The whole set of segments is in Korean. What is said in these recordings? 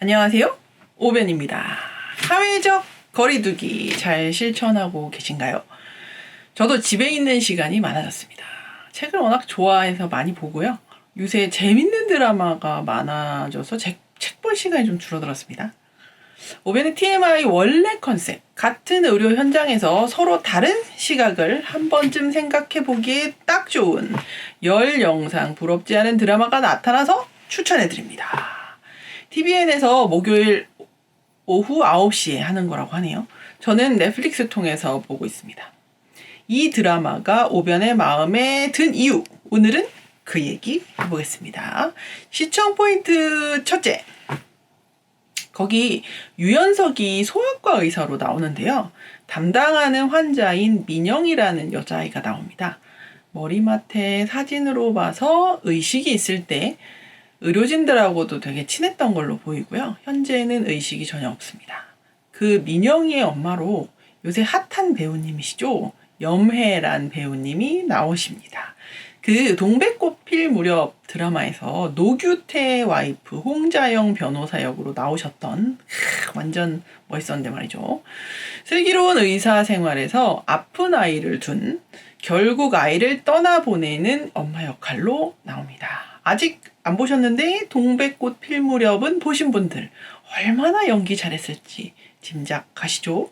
안녕하세요. 오변입니다. 사회적 거리두기 잘 실천하고 계신가요? 저도 집에 있는 시간이 많아졌습니다. 책을 워낙 좋아해서 많이 보고요. 요새 재밌는 드라마가 많아져서 책 볼 시간이 좀 줄어들었습니다. 오변의 TMI 원래 컨셉, 같은 의료 현장에서 서로 다른 시각을 한 번쯤 생각해 보기에 딱 좋은 열 영상 부럽지 않은 드라마가 나타나서 추천해 드립니다. TVN에서 목요일 오후 9시에 하는 거라고 하네요. 저는 넷플릭스 통해서 보고 있습니다. 이 드라마가 오변의 마음에 든 이유, 오늘은 그 얘기 해보겠습니다. 시청 포인트 첫째, 거기 유연석이 소아과 의사로 나오는데요. 담당하는 환자인 민영이라는 여자아이가 나옵니다. 머리맡에 사진으로 봐서 의식이 있을 때 의료진들하고도 되게 친했던 걸로 보이고요. 현재는 의식이 전혀 없습니다. 그 민영이의 엄마로 요새 핫한 배우님이시죠. 염혜란 배우님이 나오십니다. 그 동백꽃 필 무렵 드라마에서 노규태 와이프 홍자영 변호사 역으로 나오셨던 완전 멋있었는데 말이죠. 슬기로운 의사 생활에서 아픈 아이를 둔 결국 아이를 떠나보내는 엄마 역할로 나옵니다. 아직 안 보셨는데 동백꽃 필 무렵은 보신 분들 얼마나 연기 잘했을지 짐작가시죠?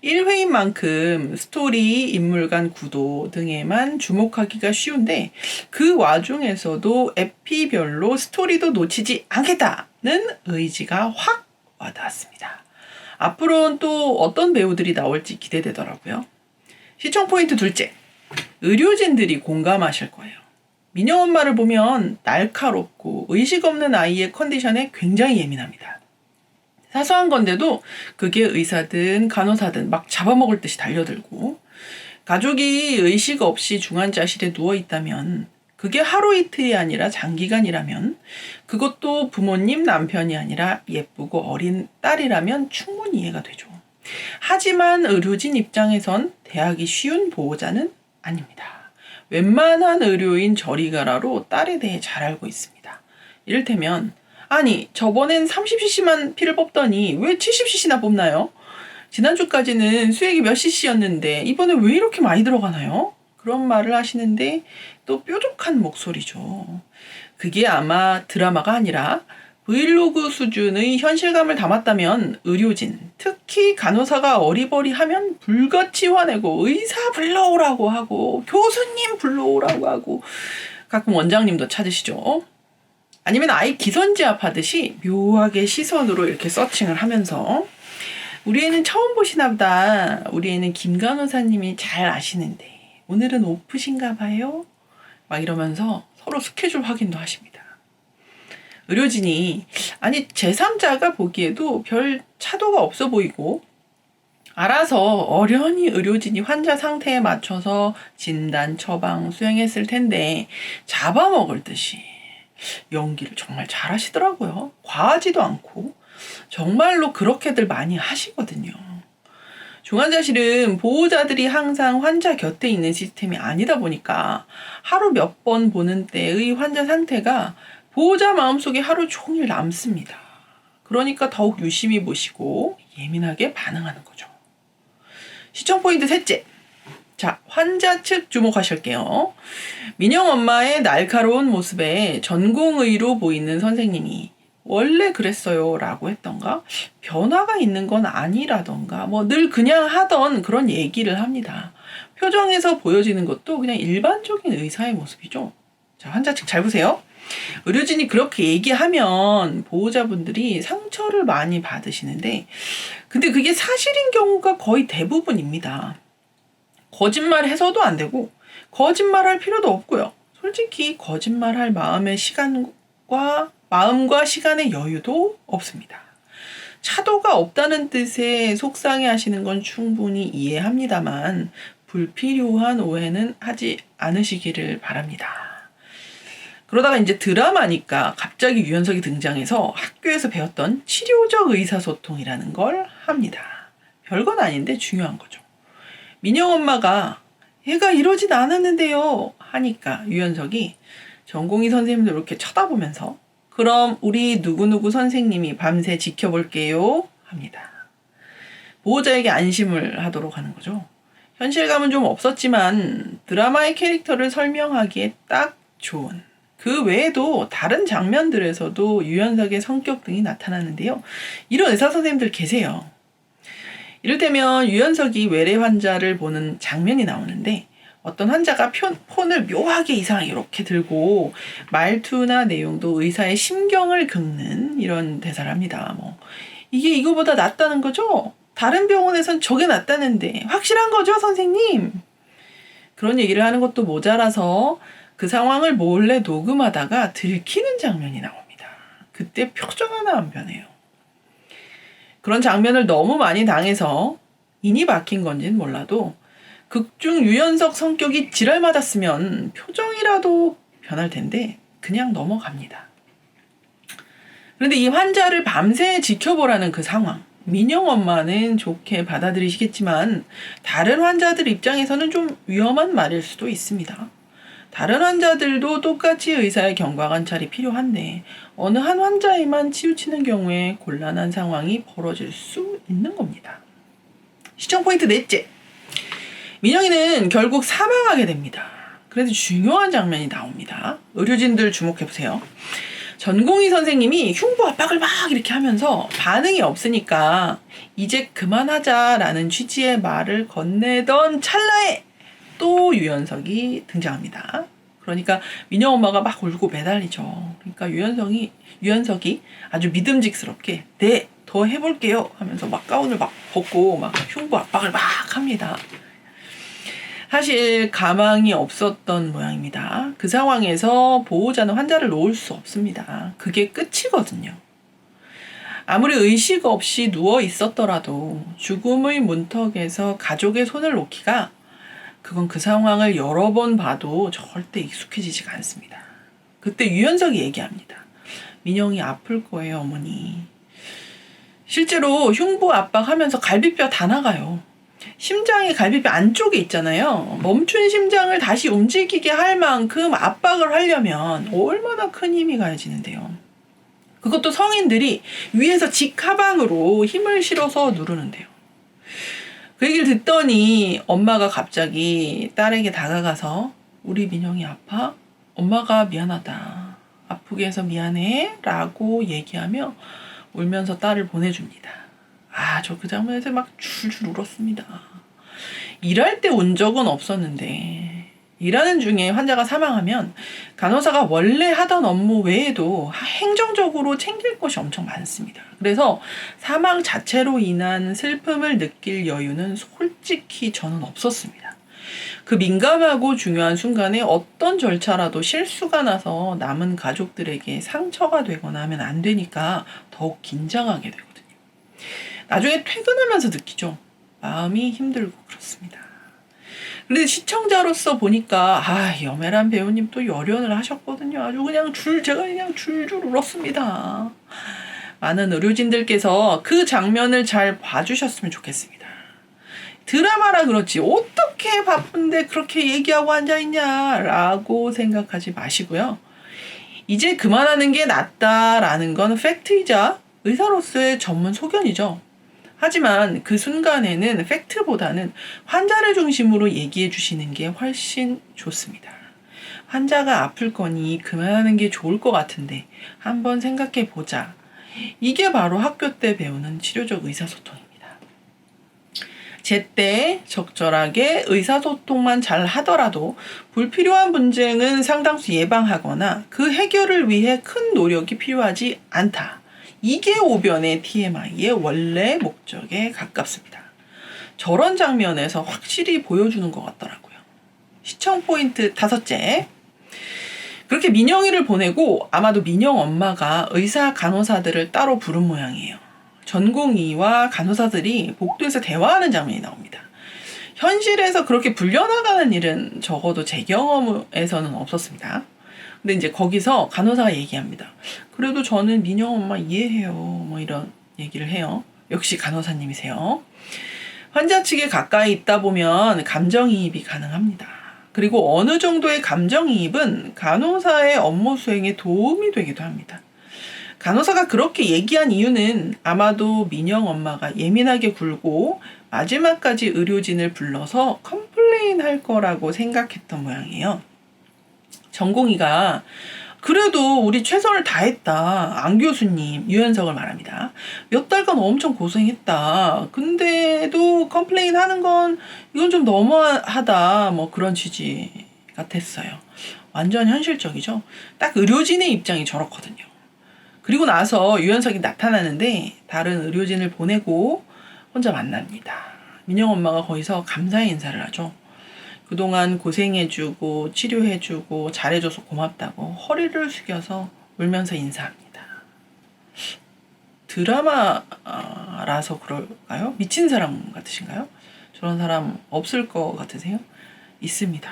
1회인 만큼 스토리, 인물 간 구도 등에만 주목하기가 쉬운데 그 와중에서도 에피별로 스토리도 놓치지 않겠다는 의지가 확 와닿았습니다. 앞으로는 또 어떤 배우들이 나올지 기대되더라고요. 시청 포인트 둘째, 의료진들이 공감하실 거예요. 민영 엄마를 보면 날카롭고 의식 없는 아이의 컨디션에 굉장히 예민합니다. 사소한 건데도 그게 의사든 간호사든 막 잡아먹을 듯이 달려들고, 가족이 의식 없이 중환자실에 누워있다면, 그게 하루 이틀이 아니라 장기간이라면, 그것도 부모님 남편이 아니라 예쁘고 어린 딸이라면 충분히 이해가 되죠. 하지만 의료진 입장에선 대하기 쉬운 보호자는 아닙니다. 웬만한 의료인 저리 가라로 딸에 대해 잘 알고 있습니다. 이를테면 아니 저번엔 30cc만 피를 뽑더니 왜 70cc나 뽑나요? 지난주까지는 수액이 몇 cc였는데 이번에 왜 이렇게 많이 들어가나요? 그런 말을 하시는데 또 뾰족한 목소리죠. 그게 아마 드라마가 아니라 브이로그 수준의 현실감을 담았다면 의료진, 특히 간호사가 어리버리하면 불같이 화내고 의사 불러오라고 하고 교수님 불러오라고 하고 가끔 원장님도 찾으시죠. 아니면 아이 기선제압 하듯이 묘하게 시선으로 이렇게 서칭을 하면서 우리 애는 처음 보시나 보다. 우리 애는 김 간호사님이 잘 아시는데 오늘은 오프신가 봐요. 막 이러면서 서로 스케줄 확인도 하십니다. 의료진이 아니 제3자가 보기에도 별 차도가 없어 보이고 알아서 어련히 의료진이 환자 상태에 맞춰서 진단, 처방, 수행했을 텐데 잡아먹을 듯이 연기를 정말 잘하시더라고요. 과하지도 않고 정말로 그렇게들 많이 하시거든요. 중환자실은 보호자들이 항상 환자 곁에 있는 시스템이 아니다 보니까 하루 몇 번 보는 때의 환자 상태가 보호자 마음속에 하루 종일 남습니다. 그러니까 더욱 유심히 보시고 예민하게 반응하는 거죠. 시청 포인트 셋째. 자, 환자 측 주목하실게요. 민영 엄마의 날카로운 모습에 전공의로 보이는 선생님이 원래 그랬어요 라고 했던가 변화가 있는 건 아니라던가 뭐 늘 그냥 하던 그런 얘기를 합니다. 표정에서 보여지는 것도 그냥 일반적인 의사의 모습이죠. 자, 환자 측 잘 보세요. 의료진이 그렇게 얘기하면 보호자분들이 상처를 많이 받으시는데 근데 그게 사실인 경우가 거의 대부분입니다. 거짓말해서도 안 되고 거짓말할 필요도 없고요. 솔직히 거짓말할 마음과 시간의 여유도 없습니다. 차도가 없다는 뜻에 속상해 하시는 건 충분히 이해합니다만 불필요한 오해는 하지 않으시기를 바랍니다. 그러다가 이제 드라마니까 갑자기 유연석이 등장해서 학교에서 배웠던 치료적 의사소통이라는 걸 합니다. 별건 아닌데 중요한 거죠. 민영 엄마가 얘가 이러진 않았는데요 하니까 유연석이 전공의 선생님들 이렇게 쳐다보면서 그럼 우리 누구누구 선생님이 밤새 지켜볼게요 합니다. 보호자에게 안심을 하도록 하는 거죠. 현실감은 좀 없었지만 드라마의 캐릭터를 설명하기에 딱 좋은, 그 외에도 다른 장면들에서도 유연석의 성격 등이 나타나는데요. 이런 의사 선생님들 계세요. 이를테면 유연석이 외래 환자를 보는 장면이 나오는데 어떤 환자가 폰을 묘하게 이상하게 이렇게 들고 말투나 내용도 의사의 심경을 긁는 이런 대사를 합니다. 이게 이거보다 낫다는 거죠? 다른 병원에선 저게 낫다는데 확실한 거죠, 선생님? 그런 얘기를 하는 것도 모자라서 그 상황을 몰래 녹음하다가 들키는 장면이 나옵니다. 그때 표정 하나 안 변해요. 그런 장면을 너무 많이 당해서 인이 박힌 건지는 몰라도 극중 유연석 성격이 지랄 맞았으면 표정이라도 변할 텐데 그냥 넘어갑니다. 그런데 이 환자를 밤새 지켜보라는 그 상황, 민영 엄마는 좋게 받아들이시겠지만 다른 환자들 입장에서는 좀 위험한 말일 수도 있습니다. 다른 환자들도 똑같이 의사의 경과 관찰이 필요한데 어느 한 환자에만 치우치는 경우에 곤란한 상황이 벌어질 수 있는 겁니다. 시청 포인트 넷째. 민영이는 결국 사망하게 됩니다. 그래도 중요한 장면이 나옵니다. 의료진들 주목해보세요. 전공의 선생님이 흉부 압박을 막 이렇게 하면서 반응이 없으니까 이제 그만하자라는 취지의 말을 건네던 찰나에 또 유연석이 등장합니다. 그러니까 민영 엄마가 막 울고 매달리죠. 그러니까 유연석이 아주 믿음직스럽게 네, 더 해볼게요 하면서 막 가운을 막 벗고 막 흉부 압박을 막 합니다. 사실 가망이 없었던 모양입니다. 그 상황에서 보호자는 환자를 놓을 수 없습니다. 그게 끝이거든요. 아무리 의식 없이 누워 있었더라도 죽음의 문턱에서 가족의 손을 놓기가, 그건 그 상황을 여러 번 봐도 절대 익숙해지지가 않습니다. 그때 유연석이 얘기합니다. 민영이 아플 거예요, 어머니. 실제로 흉부 압박하면서 갈비뼈 다 나가요. 심장이 갈비뼈 안쪽에 있잖아요. 멈춘 심장을 다시 움직이게 할 만큼 압박을 하려면 얼마나 큰 힘이 가해지는데요. 그것도 성인들이 위에서 직하방으로 힘을 실어서 누르는데요. 그 얘기를 듣더니 엄마가 갑자기 딸에게 다가가서 우리 민영이 아파? 엄마가 미안하다. 아프게 해서 미안해 라고 얘기하며 울면서 딸을 보내줍니다. 저 그 장면에서 막 줄줄 울었습니다. 일할 때 운 적은 없었는데 일하는 중에 환자가 사망하면 간호사가 원래 하던 업무 외에도 행정적으로 챙길 것이 엄청 많습니다. 그래서 사망 자체로 인한 슬픔을 느낄 여유는 솔직히 저는 없었습니다. 그 민감하고 중요한 순간에 어떤 절차라도 실수가 나서 남은 가족들에게 상처가 되거나 하면 안 되니까 더욱 긴장하게 되거든요. 나중에 퇴근하면서 느끼죠. 마음이 힘들고 그렇습니다. 그런데 시청자로서 보니까 염혜란 배우님 또 열연을 하셨거든요. 아주 그냥 제가 그냥 줄줄 울었습니다. 많은 의료진들께서 그 장면을 잘 봐주셨으면 좋겠습니다. 드라마라 그렇지 어떻게 바쁜데 그렇게 얘기하고 앉아있냐라고 생각하지 마시고요. 이제 그만하는 게 낫다라는 건 팩트이자 의사로서의 전문 소견이죠. 하지만 그 순간에는 팩트보다는 환자를 중심으로 얘기해 주시는 게 훨씬 좋습니다. 환자가 아플 거니 그만하는 게 좋을 것 같은데 한번 생각해 보자. 이게 바로 학교 때 배우는 치료적 의사소통입니다. 제때 적절하게 의사소통만 잘 하더라도 불필요한 분쟁은 상당수 예방하거나 그 해결을 위해 큰 노력이 필요하지 않다. 이게 오변의 TMI의 원래 목적에 가깝습니다. 저런 장면에서 확실히 보여주는 것 같더라고요. 시청 포인트 5째. 그렇게 민영이를 보내고 아마도 민영 엄마가 의사 간호사들을 따로 부른 모양이에요. 전공의와 간호사들이 복도에서 대화하는 장면이 나옵니다. 현실에서 그렇게 불려나가는 일은 적어도 제 경험에서는 없었습니다. 근데 이제 거기서 간호사가 얘기합니다. 그래도 저는 민영 엄마 이해해요. 이런 얘기를 해요. 역시 간호사님이세요. 환자 측에 가까이 있다 보면 감정이입이 가능합니다. 그리고 어느 정도의 감정이입은 간호사의 업무 수행에 도움이 되기도 합니다. 간호사가 그렇게 얘기한 이유는 아마도 민영 엄마가 예민하게 굴고 마지막까지 의료진을 불러서 컴플레인 할 거라고 생각했던 모양이에요. 전공의가 그래도 우리 최선을 다했다. 안 교수님, 유연석을 말합니다. 몇 달간 엄청 고생했다. 근데도 컴플레인 하는 건 이건 좀 너무하다. 뭐 그런 취지 같았어요. 완전 현실적이죠. 딱 의료진의 입장이 저렇거든요. 그리고 나서 유연석이 나타나는데 다른 의료진을 보내고 혼자 만납니다. 민영 엄마가 거기서 감사의 인사를 하죠. 그동안 고생해주고 치료해주고 잘해줘서 고맙다고 허리를 숙여서 울면서 인사합니다. 드라마라서 그럴까요? 미친 사람 같으신가요? 저런 사람 없을 것 같으세요? 있습니다.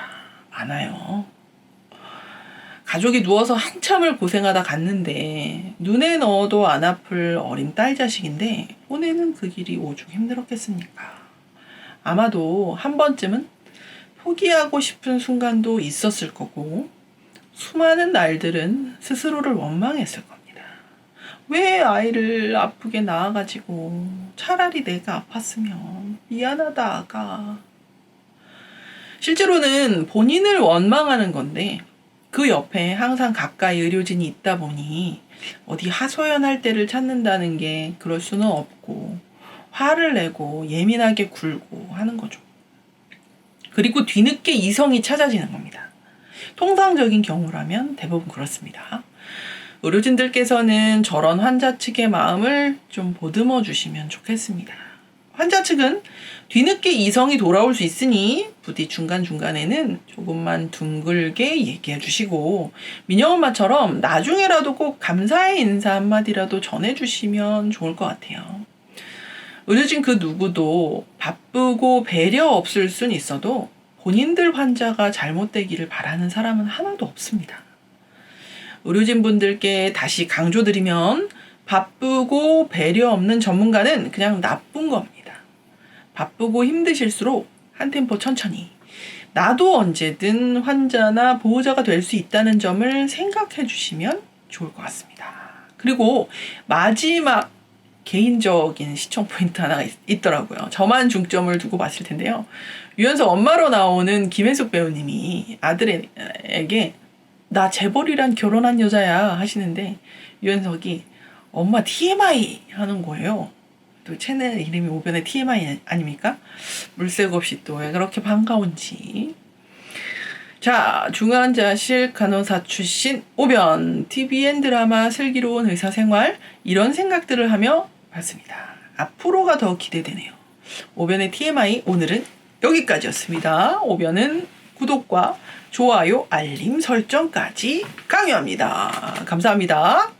많아요. 가족이 누워서 한참을 고생하다 갔는데 눈에 넣어도 안 아플 어린 딸 자식인데 보내는 그 길이 오죽 힘들었겠습니까? 아마도 한 번쯤은 포기하고 싶은 순간도 있었을 거고 수많은 날들은 스스로를 원망했을 겁니다. 왜 아이를 아프게 낳아가지고 차라리 내가 아팠으면 미안하다 아가. 실제로는 본인을 원망하는 건데 그 옆에 항상 가까이 의료진이 있다 보니 어디 하소연할 때를 찾는다는 게 그럴 수는 없고 화를 내고 예민하게 굴고 하는 거죠. 그리고 뒤늦게 이성이 찾아지는 겁니다. 통상적인 경우라면 대부분 그렇습니다. 의료진들께서는 저런 환자 측의 마음을 좀 보듬어 주시면 좋겠습니다. 환자 측은 뒤늦게 이성이 돌아올 수 있으니 부디 중간중간에는 조금만 둥글게 얘기해 주시고 민영 엄마처럼 나중에라도 꼭 감사의 인사 한마디라도 전해주시면 좋을 것 같아요. 의료진 그 누구도 바쁘고 배려 없을 순 있어도 본인들 환자가 잘못되기를 바라는 사람은 하나도 없습니다. 의료진 분들께 다시 강조드리면 바쁘고 배려 없는 전문가는 그냥 나쁜 겁니다. 바쁘고 힘드실수록 한 템포 천천히 나도 언제든 환자나 보호자가 될 수 있다는 점을 생각해 주시면 좋을 것 같습니다. 그리고 마지막 개인적인 시청 포인트 하나가 있더라고요. 저만 중점을 두고 봤을 텐데요. 유연석 엄마로 나오는 김혜숙 배우님이 아들에게 나 재벌이랑 결혼한 여자야 하시는데 유연석이 엄마 TMI 하는 거예요. 또 채널 이름이 오변의 TMI 아닙니까? 물색 없이 또 왜 그렇게 반가운지. 자, 중환자실 간호사 출신 오변, TVN 드라마 슬기로운 의사생활 이런 생각들을 하며 봤습니다. 앞으로가 더 기대되네요. 오변의 TMI 오늘은 여기까지였습니다. 오변은 구독과 좋아요, 알림 설정까지 강요합니다. 감사합니다.